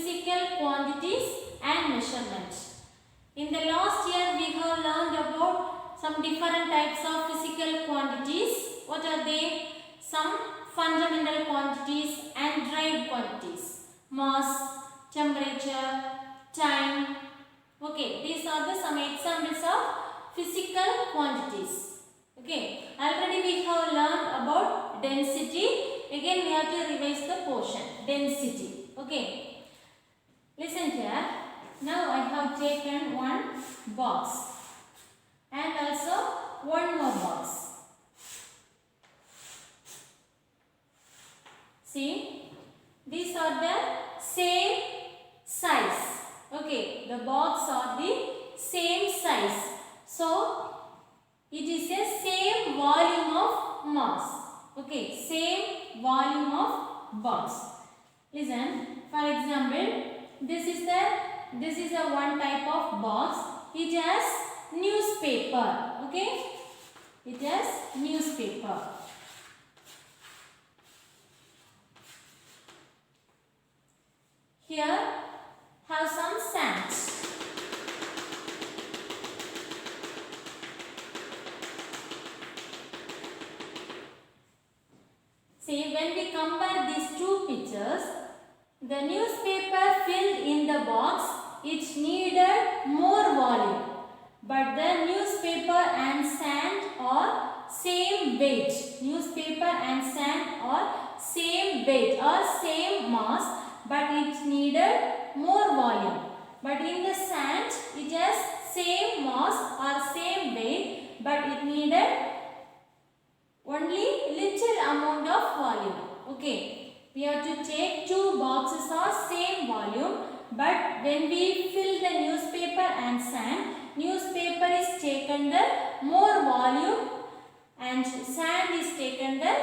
physical quantities and measurement. In the last year we have learned about some different types of physical quantities. What are they? Some fundamental quantities and derived quantities. Mass, temperature, time. Okay, these are the some examples of physical quantities. Okay, already we have learned about density. Again we have to revise the portion. Density. Okay, listen here. Now I have taken one box and also one more box. See, these are the same size. Okay, the box are the same size. So, it is a same volume of mass. Okay, same volume of box. Listen, for example, this is a one type of box. It has newspaper. Okay, it has newspaper. Here have some sand. See, when we compare these two pictures, the newspaper filled in the box, it needed more volume. But the newspaper and sand are same weight. Newspaper and sand are same weight or same mass, but it needed more volume. But in the sand, it has same mass or same weight, but it needed only little amount of volume. Okay, we have to take two boxes of same volume, but when we fill the newspaper and sand, newspaper is taken the more volume and sand is taken the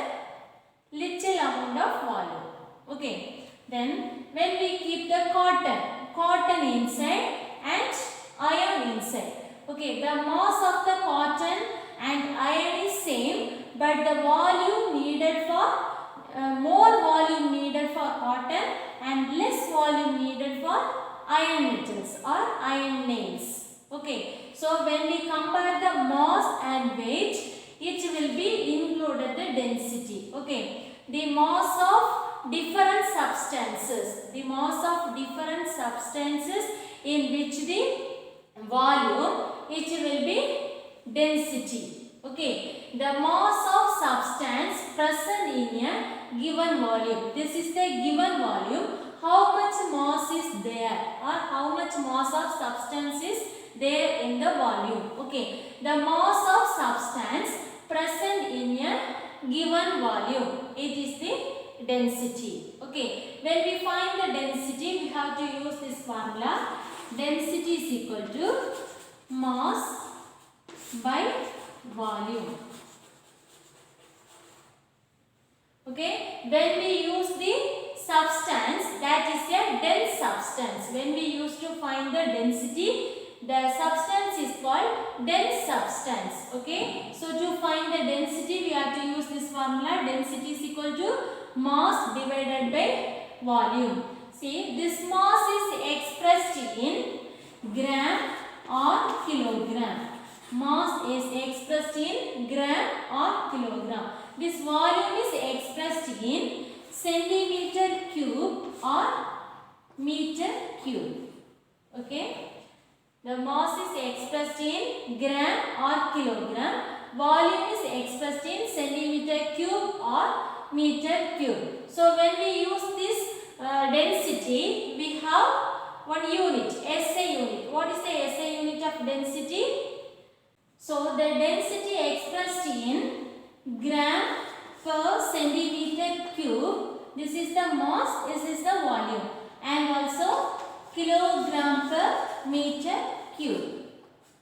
little amount of volume. Okay, then when we keep the cotton inside and iron inside. Okay, the mass of the cotton and iron is same, but the volume needed for more volume needed for cotton and less volume needed for iron metals or iron nails. Okay, so when we compare the mass and weight, it will be included the density. Okay, the mass of different substances, in which the volume, it will be density. Okay, the mass of substance present in a given volume. This is the given volume. How much mass is there or how much mass of substance is there in the volume. Okay, the mass of substance present in a given volume, it is the density. Okay, when we find the density, we have to use this formula. Density is equal to mass by volume. Okay, when we use the substance, that is a dense substance. When we use to find the density, the substance is called dense substance. Okay, so to find the density, we have to use this formula. Density is equal to mass divided by volume. See, this mass is expressed in gram or kilogram. Mass is expressed in gram or kilogram. This volume is expressed in centimeter cube or meter cube. Okay, the mass is expressed in gram or kilogram. Volume is expressed in centimeter cube or meter cube. So when we use this density, we have one unit, SI unit. What is the SI unit of density? So the density expressed in gram per centimeter cube. This is the mass, this is the volume, and also kilogram per meter cube.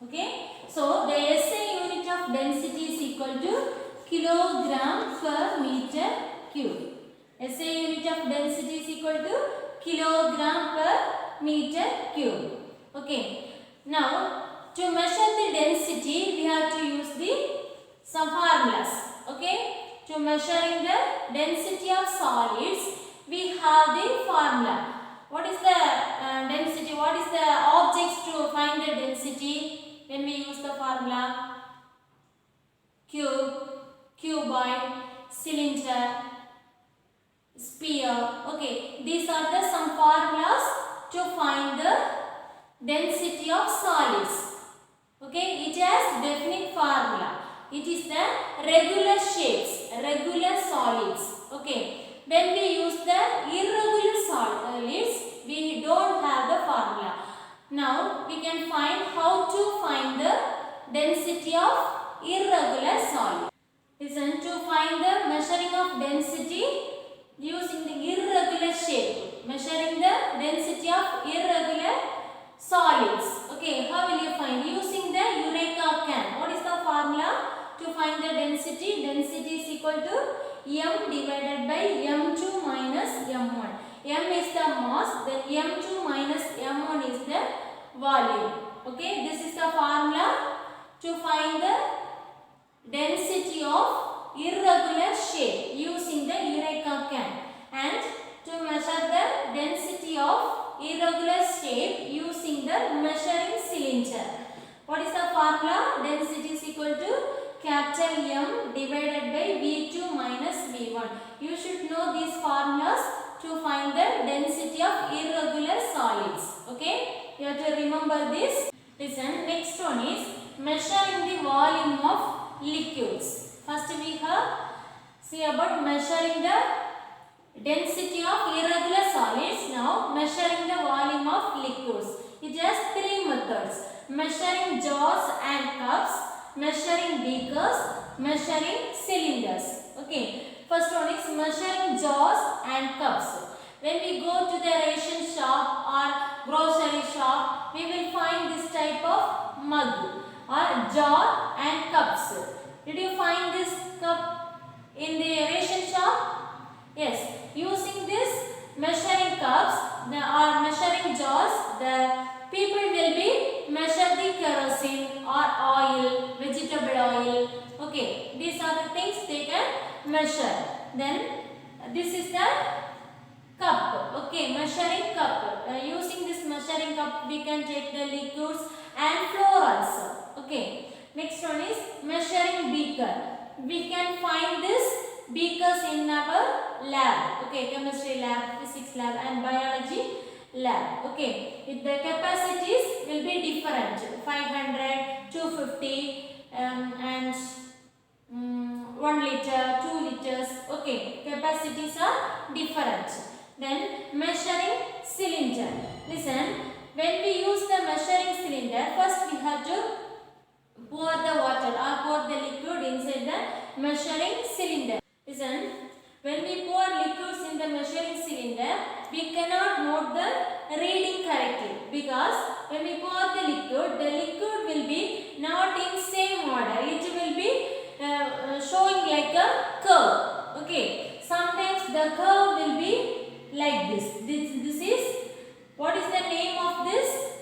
Okay, so the SI unit of density is equal to kilogram per meter cube. SI unit of density is equal to kilogram per meter cube. Okay, now to measure the density, we have to use some formulas. Okay, to measuring the density of solids, we have the formula. What is the density, when we use the formula cube, cuboid, cylinder, sphere. Okay, these are the some formulas to find the density of solids. Okay, it has definite formula. It is the regular shapes, regular solids. Okay, when we use the irregular solids, we don't have the formula. Now we can find how to find the density of irregular solid. Listen, to find the measuring of density using the irregular shape, measuring the density of irregular solids. Okay, how will you find? Using the Eureka can. What is the formula to find the density? Density is equal to m divided by m2 minus m1. M is the mass, then m2 minus m1 is the volume. Okay, this is the formula to find the density of irregular shape using the Eureka can, and to measure the density of irregular shape using the measuring cylinder. What is the formula? Density is equal to capital M divided by V2 minus V1. You should know these formulas to find the density of irregular solids. Okay, you have to remember this. Listen, next one is measuring the volume of liquids. First we have see about measuring the density of irregular solids. Now measuring the volume of liquids. It has three methods: measuring jars and cups, measuring beakers, measuring cylinders. Okay, first one is measuring jars and cups. When we go to the ration shop or grocery shop, we will find this type of mug or jar and cups. Did you find this cup in the ration shop? Yes. Using this measuring cups or measuring jars, the people will be measure the kerosene or oil, vegetable oil. Okay, these are the things they can measure. Then this is the cup. Okay, measuring cup. Using this measuring cup, we can take the liquids and flour also. Okay. Next one is measuring beaker. We can find this beakers in our lab. Okay, chemistry lab, physics lab and biology lab. Okay, the capacities will be different. 500, 250 and 1 liter, 2 liters. Okay, capacities are different. Then measuring cylinder. Listen, when we use the measuring cylinder, first we have to pour the water or pour the liquid inside the measuring cylinder. Listen, when we pour liquids in the measuring cylinder, we cannot note the reading correctly, because when we pour the liquid will be not in same order. It will be showing like a curve. Okay, sometimes the curve will be like this. This is, what is the name of this?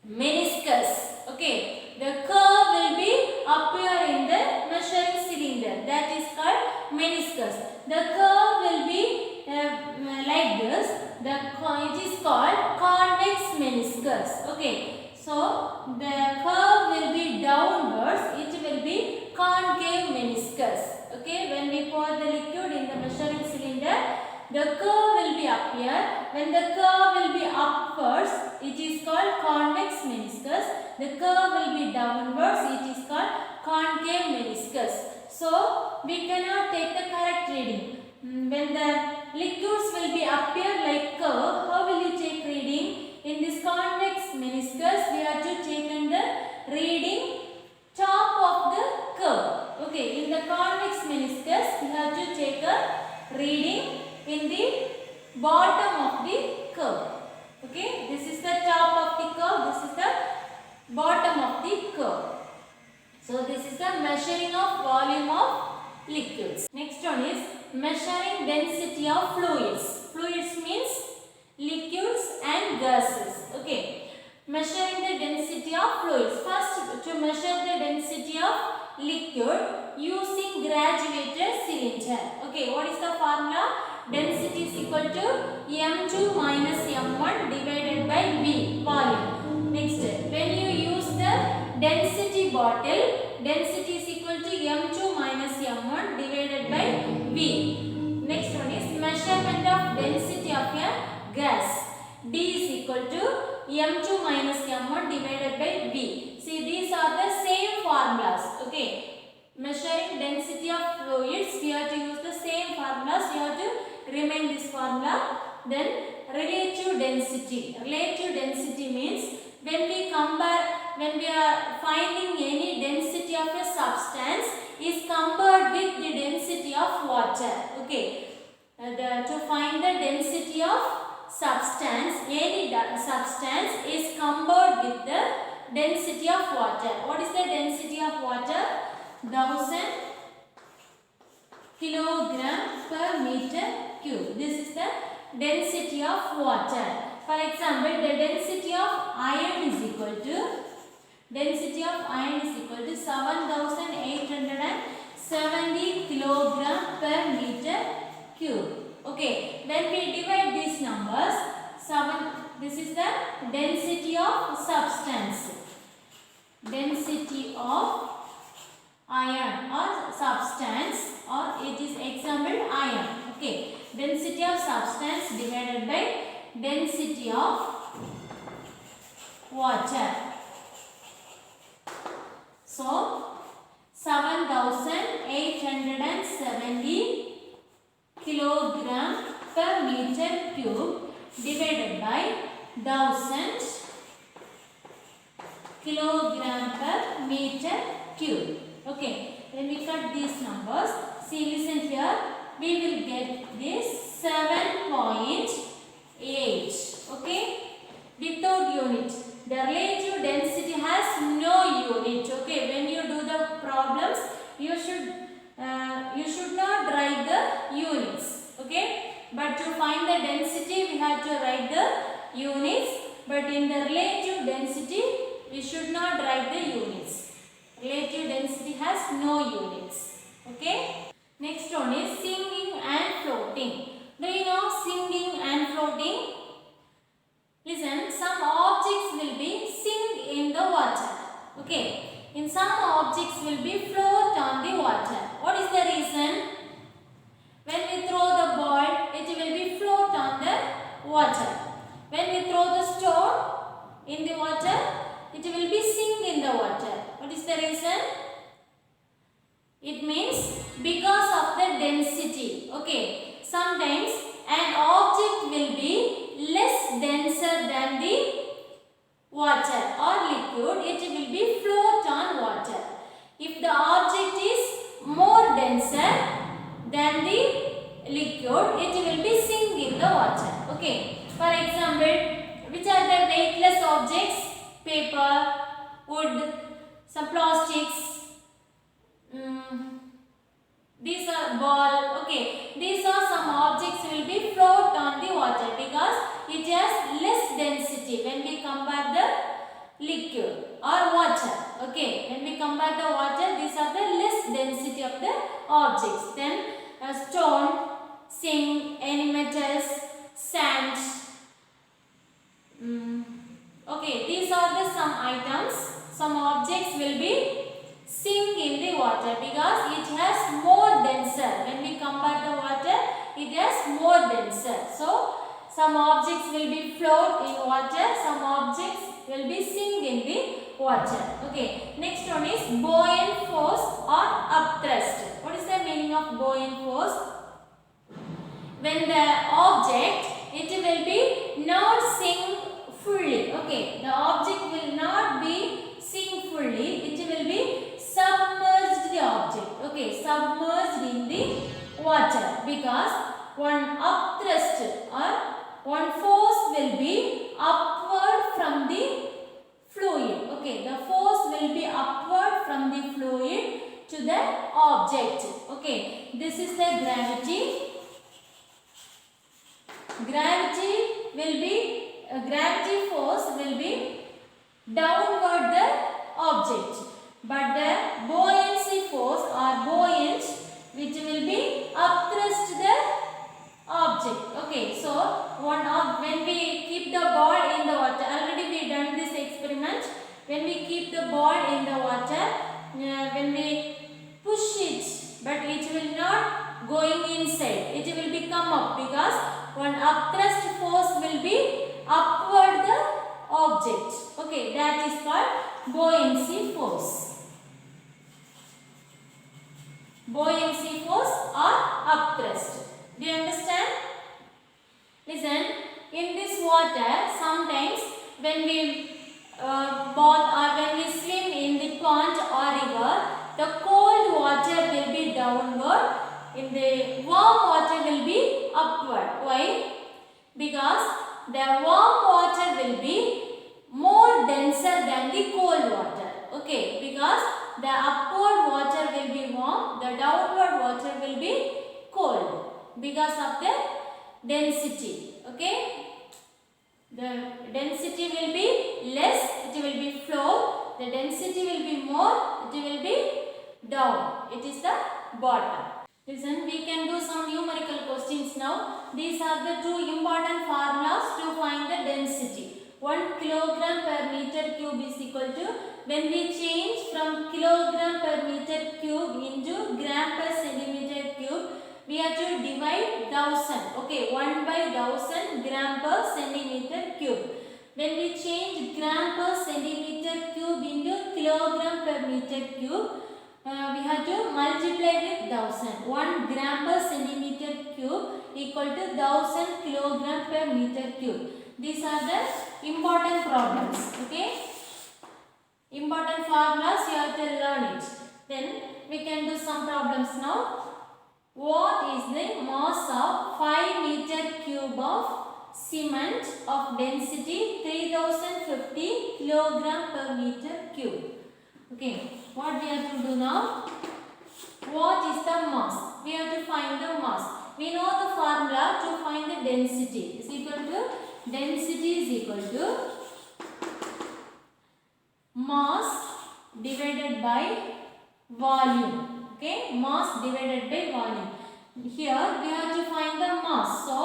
Meniscus. Okay, the curve will be appear in the measuring cylinder. That is called meniscus. The curve will be like this. It is called convex meniscus. Okay, so the curve will be downwards. It will be concave meniscus. Okay, when we pour the liquid in the measuring cylinder, the curve will be appear. When the curve will be upwards, it is called convex meniscus. The curve will be downwards, it is called concave meniscus. So we cannot take the correct reading. When the liquids will be appear like curve, how will you take reading? In this convex meniscus, we have to take the reading top of the curve. Okay, in the convex meniscus, we have to take a reading in the bottom of the curve. Okay, this is the top of the curve, this is the bottom of the curve. So this is the measuring of volume of liquids. Next one is measuring density of fluids. Fluids means liquids and gases. Okay, measuring the density of fluids. First, to measure the density of liquid using graduated cylinder. Okay, what is the formula? Density is equal to m2 minus m1 divided by v, volume. Next, when bottle, density is equal to m2 minus m1 divided by V. Next one is measurement of density of a gas. D is equal to m2 minus m1 divided by V. See, these are the same formulas. Okay. Measuring density of fluids, we have to use the same formulas. You have to remain this formula. Then relative density. Relative density means when we are finding any density of a substance is compared with the density of water. Okay. To find the density of substance, any substance is compared with the density of water. What is the density of water? 1000 kilogram per meter cube. This is the density of water. For example, the density of iron is equal to 7870 kilogram per meter cube. Okay, when we divide these numbers, this is the density of substance. Density of iron or substance, or it is example iron. Okay, density of substance divided by density of water. So 7870 kilogram per meter cube divided by 1000 kilogram per meter cube. Okay, when we cut these numbers, see, listen here, we will get this 7.8. Okay, without unit. The relative density has no unit. Okay, when you do the problems, you should not write the units. Okay, but to find the density, we have to write the units. But in the relative density, we should not write the units. Relative density has no units. Okay. Next one is sinking and floating. Do you know sinking and floating? Listen, some objects will be sink in the water. Okay. In some objects will be float on the water. What is the reason? When we throw the ball, it will be float on the water. When we throw the stone in the water, it will be sink in the water. What is the reason? It means because of the density. Okay. Sometimes an object will be less denser than the water or liquid. It will be float on water. If the object is more denser than the liquid, it will be sink in the water. Okay. For example, which are the weightless objects? Paper, wood, some plastics. These are ball. Okay, these are some objects will be float on the water because it has less density when we compare the liquid or water. Okay, when we compare the water, these are the less density of the objects. Then stone, zinc, any metals, sand. Okay, these are the some items. Some objects will be sink in the water because it has more denser. When we compare the water, it has more denser. So, some objects will be float in water, some objects will be sink in the water. Okay, next one is buoyant force or upthrust. What is the meaning of buoyant force? When the object, it will be not sink fully. Okay, the object will not be sink fully, it will be submerged the object. Okay, submerged in the water because one upthrust or one force will be upward from the fluid. Okay, the force will be upward from the fluid to the object. Okay, this is the gravity. Gravity force will be downward the object, but the buoyancy force or buoyant which will be upthrust the object. Okay, so when we keep the ball in the water, already we done this experiment. When we keep the ball in the water, when we push it, but it will not going inside. It will be come up because one upthrust force will be upward the object. Okay, that is called buoyancy force. Buoyancy force or upthrust. Do you understand? Listen, in this water, sometimes when we bath or when we swim in the pond or river, the cold water will be downward, in the warm water will be upward. Why? Because the warm water will be more denser than the cold water. Okay, because the upward water will be warm, the downward water will be cold because of the density. Okay, the density will be less, it will be flow. The density will be more, it will be down. It is the bottom. Listen, we can do some numerical questions now. These are the two important formulas to find the density. 1 kilogram per meter cube is equal to, when we change from kilogram per meter cube into gram per centimeter cube, we have to divide 1000. Okay, 1 by 1000 gram per centimeter cube. When we change gram per centimeter cube into kilogram per meter cube, we have to multiply with 1000. 1 gram per centimeter cube equal to 1000 kilogram per meter cube. These are the important problems. Okay, important formulas, you have to learn it. Then we can do some problems now. What is the mass of 5 meter cube of cement of density 3050 kilogram per meter cube? Okay, what we have to do now? What is the mass? We have to find the mass. We know the formula to find the density is equal to, density is equal to mass divided by volume. Okay, mass divided by volume. Here we have to find the mass. So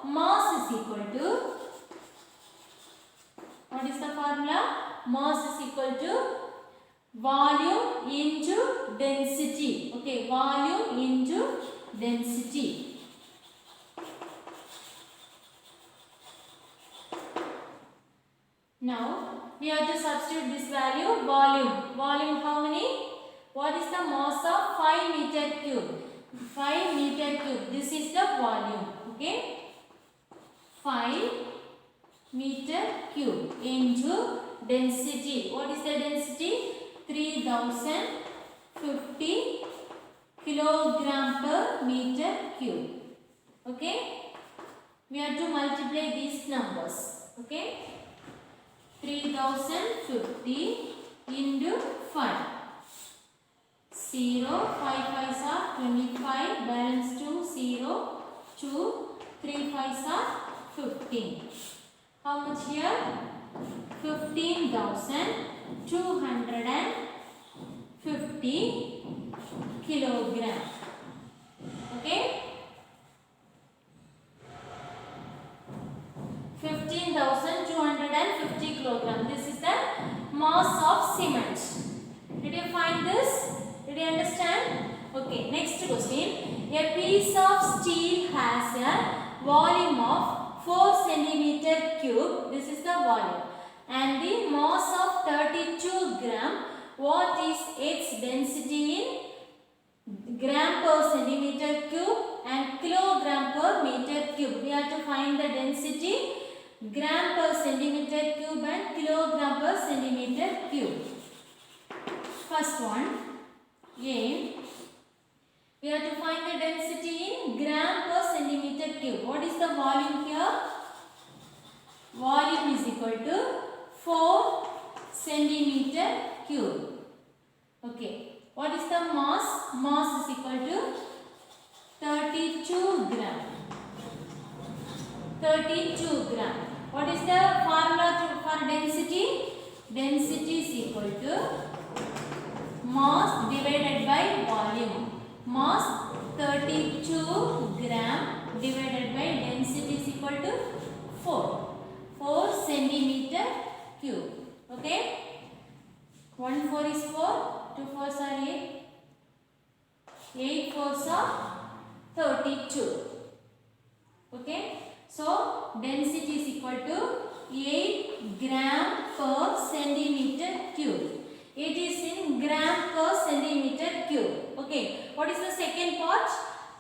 mass is equal to, what is the formula? Mass is equal to volume into density. Okay, volume into density. Now we have to substitute this value, volume. Volume how many? What is the mass of 5 meter cube? 5 meter cube. This is the volume. Okay, 5 meter cube into density. What is the density? 3050 kilogram per meter cube. Okay, we have to multiply these numbers. Okay, 3050 into 5. 0, 5 5s are 25, balance 2, 0, 2, 3 5s are 15. How much here? 15,250 kilogram. Okay, 15,250 kilogram. This is the mass of cement. Did you find this? Did you understand? Okay, next question. A piece of steel has a volume of 4 centimeter cube. This is the volume. And the mass of 32 gram. What is its density in gram per centimeter cube and kilogram per meter cube? We have to find the density gram per centimeter cube and kilogram per centimeter cube. First one, A. We have to find the density in gram per centimeter cube. What is the volume here? Volume is equal to 4 centimeter cube. Okay. What is the mass? Mass is equal to 32 gram. 32 gram. What is the formula for density? Density is equal to mass divided by volume. Mass 32 gram divided by density is equal to 4 centimeter cube. Okay. 1 4 is 4. 2 fours are 8. 8 fours are 32. Okay. So density is equal to 8 gram per centimeter cube. It is in gram per centimeter cube. Okay. What is the second part?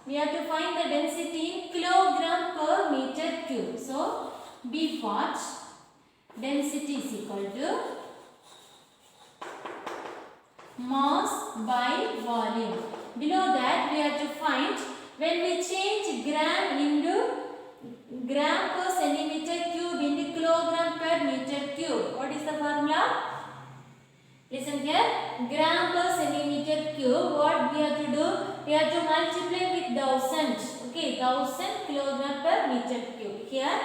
We have to find the density in kilogram per meter cube. So B part, density is equal to mass by volume. Below that we have to find, when we change gram into gram per centimeter cube into kilogram per meter cube, what is the formula? Listen here, gram per centimeter cube, what we have to do? We have to multiply with 1000. Okay, 1000 kilogram per meter cube. Here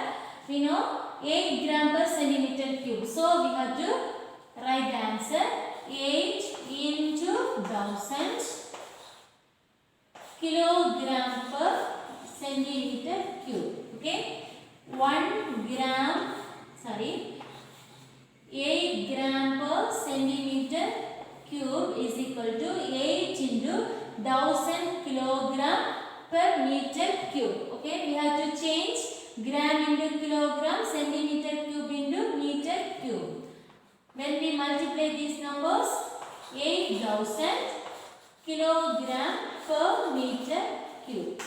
we know 8 gram per centimeter cube. So we have to write the answer, 8 into 1000 kilogram per centimeter cube. Okay, 1 gram, 8 gram per centimeter cube is equal to 8 into 1000 kilogram per meter cube. Okay, we have to change gram into kilogram, centimeter cube into meter cube. When we multiply these numbers, 8000 kilogram per meter cube.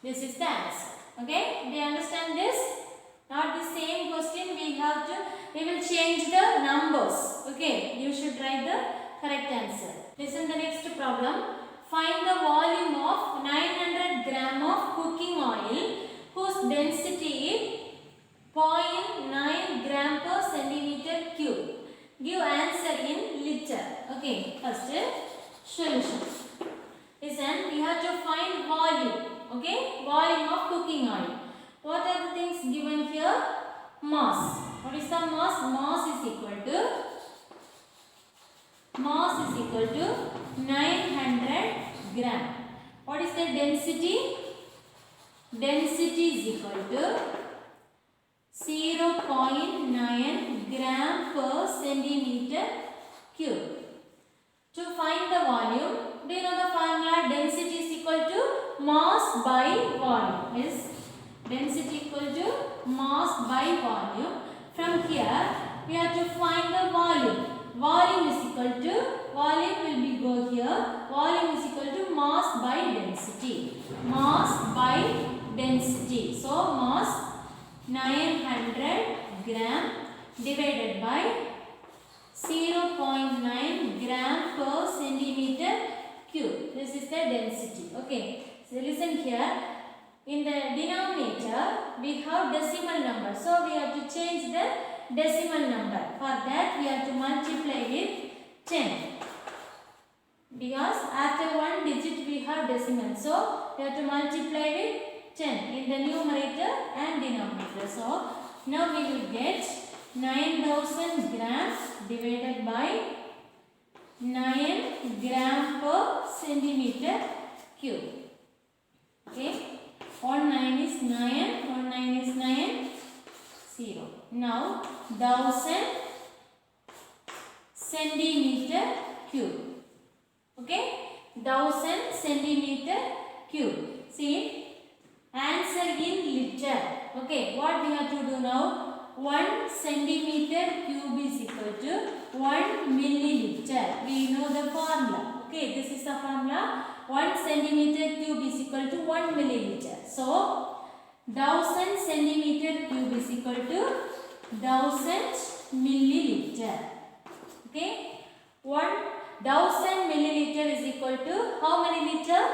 This is the answer. Okay, do you understand this? Not the same question, we will change the numbers. Okay, you should write the correct answer. Listen the next problem. Find the volume of 900 gram of cooking oil whose density is 0.9 gram per centimeter cube. Give answer in liter. Okay, first solution. Listen, we have to find volume. Okay, volume of cooking oil. What are the things given here? Mass. What is the mass? Mass is equal to 900 gram. What is the density? Density is equal to 0.9 gram per centimeter cube. To find the volume, do you know the formula? Density is equal to mass by volume. Is density equal to mass by volume. From here, we have to find the volume. Volume is equal to, volume will be go here. Volume is equal to mass by density. Mass by density. So mass 900 gram divided by 0.9 gram per centimeter cube. This is the density. Okay. So listen here. In the denominator, we have decimal number. So we have to change the decimal number. For that, we have to multiply with 10. Because after one digit, we have decimal. So we have to multiply with 10 in the numerator and denominator. So now we will get 9000 grams divided by 9 gram per centimeter cube. Okay. 9 is 9, 0. Now 1000 centimeter cube. Okay, 1000 centimeter cube. See, answer in liter. Okay, what we have to do now? 1 centimeter cube is equal to 1 milliliter. We know the formula. Okay, this is the formula. 1 centimeter cube is equal to 1 milliliter. So 1000 centimeter cube is equal to 1000 milliliter. Okay, 1000 milliliter is equal to how many liter?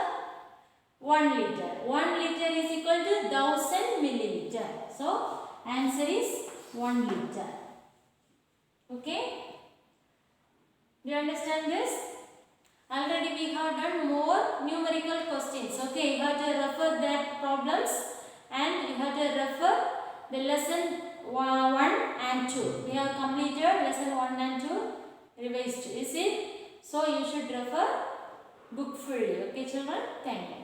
1 liter. 1 liter is equal to 1000 milliliter. So answer is 1 liter. Okay, do you understand this? Already we have done more numerical questions. Okay, you have to refer that problems and you have to refer the lesson 1 and 2. We have completed lesson 1 and 2 revised. Is it? So you should refer book fully. Okay children, thank you.